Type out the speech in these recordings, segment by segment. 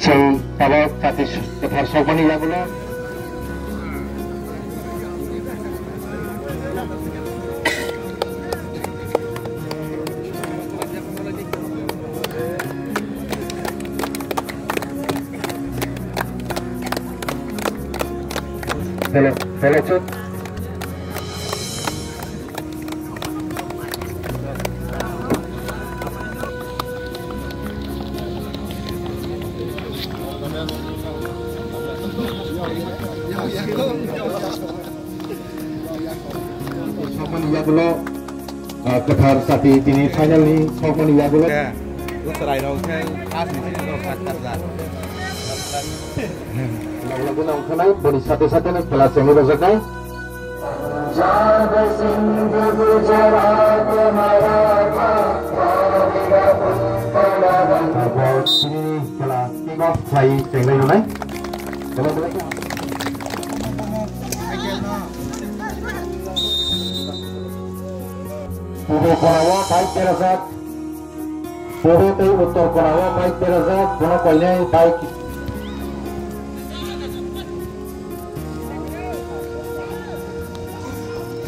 जों माबा जाति गोथार सावगारि लाबोला Fellowship. Ketar saat ini final ni Salman Yagulo. Serai dong, saya asli sini dong kata lagu nang kenai beri satu-satu nak kelas yang ini besok ni. Jab sindh gujarat maratha Kavira Uttaravan. Ini kelas kick off saya tengah ni. Kalau boleh. Purwo Konawa baik terasat. Purwo tu Uttar Konawa baik terasat. Kono kolnya baik.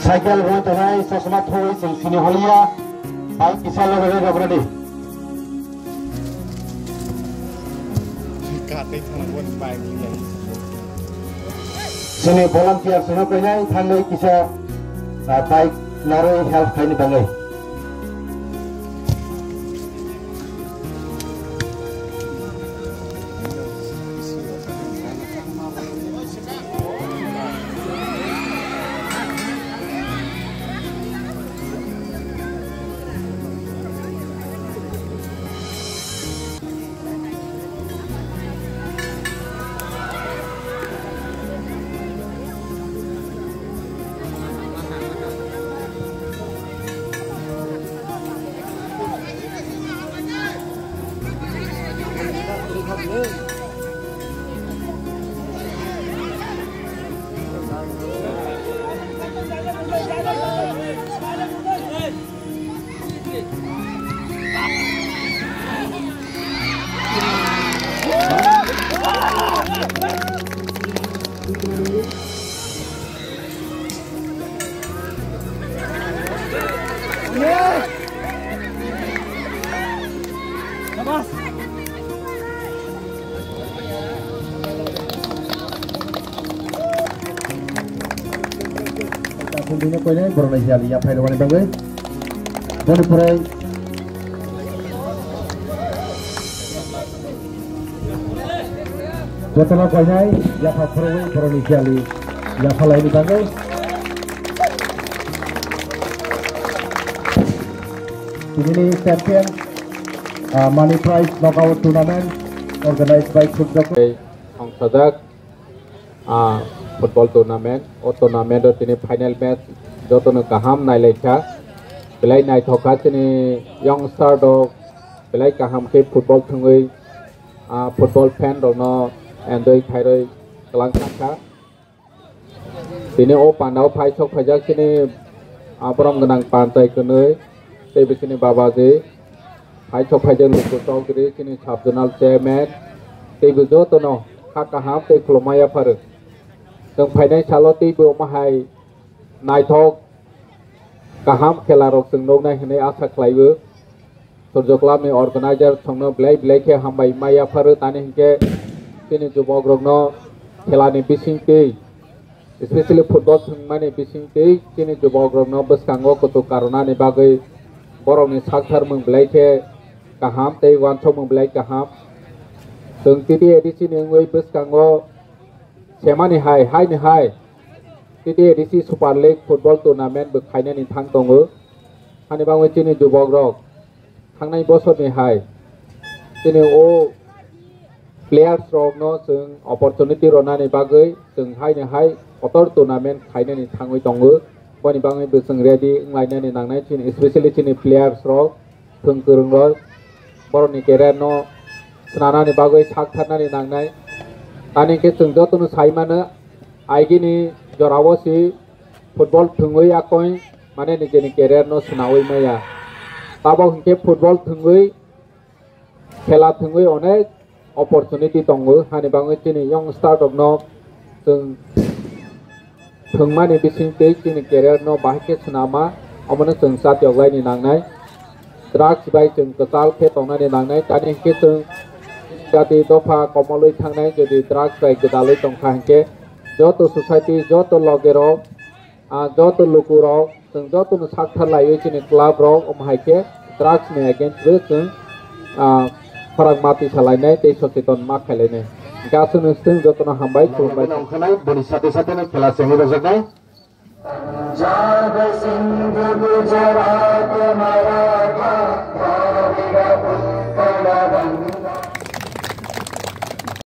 Cycle road hai sosmat hoi sini holia baik kisah lo beri berani. Sini volunteer sini penyai thangai kisah baik naroi help kini bangai. Ini koinnya berani sekali ya pada wanita gue. Boleh pulai. Setelah koinnya ya pulai berani sekali ya pada wanita gue. Ini champion money prize knockout tournament organized by Football. Sadak football tournament or tournament ini final match jotono kaham nai lecha belai nai thoka sini youngster do belai kaham ke football thungui football fan do no enjoy thairoi kelang kha sini o pandau phai chok phajak sini aprom ganang pantai kunui tei bisini babaji phai chok phajak luko chokri sini subjonal chairman tei jotono kha kaham tei klomaya phar Teng Painai Charlotte bu mahai nai thok kaham kelarok sengdong nai hene asa klaibu Surjoklam ni organizer songno blai ke hambai maya faru tani hingke sini jubok rogno khela ni bising tei especially football thungmani bising tei sini jubok rogno beskango koto karona ni bagai borok ni sakthar mung blai ke kaham tei wanthok mung blai kaham teng titi edisi ni ngoi beskango Semani hai ni hai titi edisi Super League football tournament bekhaina ni thang tongo hani bangwe chini jubok rok thangnai bosor ni hai chini o players rok no sung opportunity rona ni bagai sung hai ni hai otor tournament khaina ni thangoi tongo boni bangwe besung ready nglaina ni nangnai chini especially chini players rok thung kurung rok boroni career no snana ni bagai sak tharna ni nangnai Tani ke sengjo tunu saimana aigi ni jorawosi football thungui akoi mane ni jeni career no sunawai maya tabo hingke football thungui khela thungui onek opportunity tongo hani bangai chini young start of no chung thungmani bising te chini career no bahike sunama amana chung sat yoglai ni nangnai drugs bai chung kasal phe tongna ni nangnai tani ke chung jati dofa komoloi thangnai jodi drugs bai gedaloi tongkha hangke joto society joto logero joto lukuro chung joto no sakthar lai chini club ro haike drugs ni against chung pragmati salai te socheton ma khailai gasun sting jotono hambai chumbai nongkhanai boni sate sate na khela semi bajagnai Punjab सिंध गुजरात मराठा